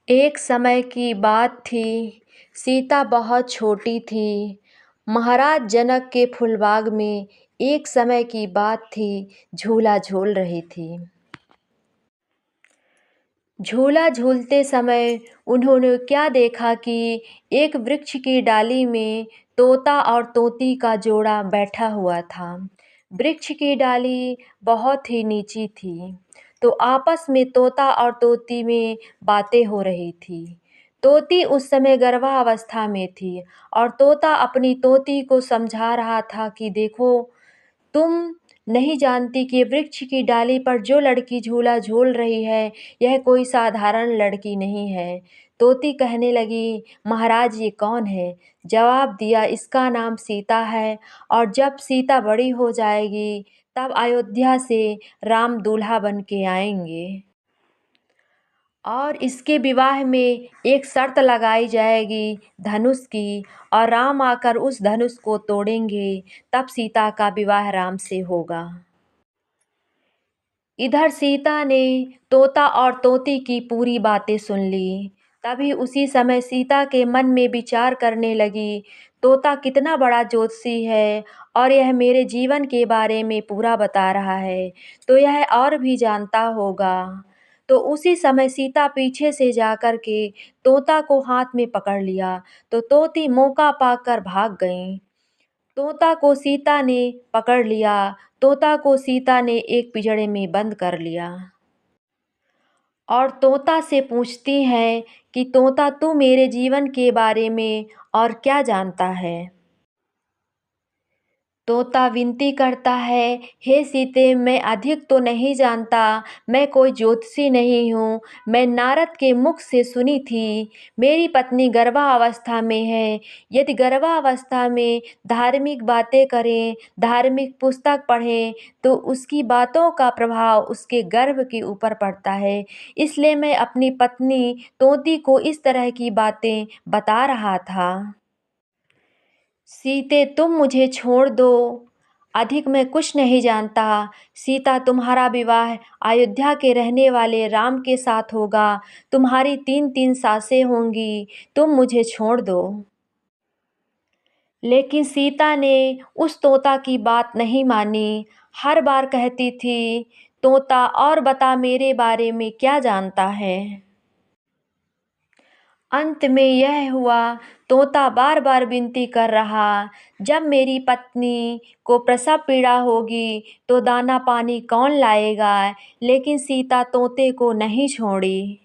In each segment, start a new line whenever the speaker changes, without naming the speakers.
एक समय की बात थी, सीता बहुत छोटी थी। महाराज जनक के फूलबाग में एक समय की बात थी, झूला झूल रही थी। झूला झूलते समय उन्होंने क्या देखा कि एक वृक्ष की डाली में तोता और तोती का जोड़ा बैठा हुआ था। वृक्ष की डाली बहुत ही नीची थी, तो आपस में तोता और तोती में बातें हो रही थी। तोती उस समय गर्भावस्था में थी और तोता अपनी तोती को समझा रहा था कि देखो, तुम नहीं जानती कि वृक्ष की डाली पर जो लड़की झूला झूल रही है, यह कोई साधारण लड़की नहीं है। तोती कहने लगी, महाराज ये कौन है? जवाब दिया, इसका नाम सीता है और जब सीता बड़ी हो जाएगी तब अयोध्या से राम दूल्हा बन के आएंगे और इसके विवाह में एक शर्त लगाई जाएगी धनुष की, और राम आकर उस धनुष को तोड़ेंगे, तब सीता का विवाह राम से होगा। इधर सीता ने तोता और तोती की पूरी बातें सुन ली। तभी उसी समय सीता के मन में विचार करने लगी, तोता कितना बड़ा ज्योतिषी है और यह मेरे जीवन के बारे में पूरा बता रहा है, तो यह और भी जानता होगा। तो उसी समय सीता पीछे से जाकर के तोता को हाथ में पकड़ लिया, तो तोती मौका पाकर भाग गई। तोता को सीता ने पकड़ लिया। तोता को सीता ने एक पिंजड़े में बंद कर लिया और तोता से पूछती है कि तोता, तू मेरे जीवन के बारे में और क्या जानता है? तोता विनती करता है, हे सीते, मैं अधिक तो नहीं जानता, मैं कोई ज्योतिषी नहीं हूँ। मैं नारद के मुख से सुनी थी, मेरी पत्नी गर्भावस्था में है। यदि गर्भावस्था में धार्मिक बातें करें, धार्मिक पुस्तक पढ़ें, तो उसकी बातों का प्रभाव उसके गर्भ के ऊपर पड़ता है। इसलिए मैं अपनी पत्नी तोती को इस तरह की बातें बता रहा था। सीते, तुम मुझे छोड़ दो, अधिक मैं कुछ नहीं जानता। सीता, तुम्हारा विवाह अयोध्या के रहने वाले राम के साथ होगा। तुम्हारी 3-3 सासें होंगी, तुम मुझे छोड़ दो। लेकिन सीता ने उस तोता की बात नहीं मानी। हर बार कहती थी, तोता और बता, मेरे बारे में क्या जानता है? अंत में यह हुआ, तोता बार बार विनती कर रहा, जब मेरी पत्नी को प्रसव पीड़ा होगी तो दाना पानी कौन लाएगा? लेकिन सीता तोते को नहीं छोड़ी।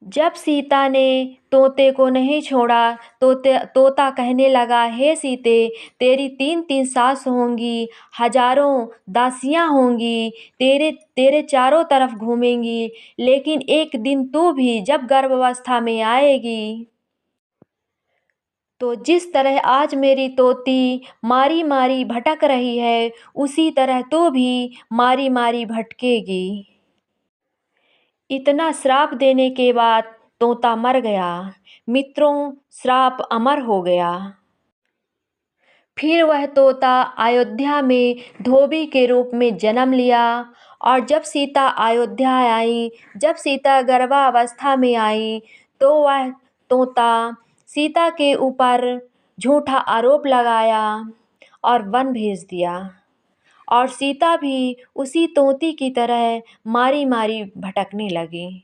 जब सीता ने तोते को नहीं छोड़ा, तोता कहने लगा, हे सीते, तेरी 3-3 सास होंगी, हजारों दासियां होंगी, तेरे तेरे चारों तरफ घूमेंगी, लेकिन एक दिन तू भी जब गर्भावस्था में आएगी, तो जिस तरह आज मेरी तोती मारी मारी भटक रही है, उसी तरह तू भी मारी मारी भटकेगी। इतना श्राप देने के बाद तोता मर गया। मित्रों, श्राप अमर हो गया। फिर वह तोता अयोध्या में धोबी के रूप में जन्म लिया और जब सीता अयोध्या आई, जब सीता गर्भावस्था में आई, तो वह तोता सीता के ऊपर झूठा आरोप लगाया और वन भेज दिया और सीता भी उसी तोती की तरह मारी मारी भटकने लगी।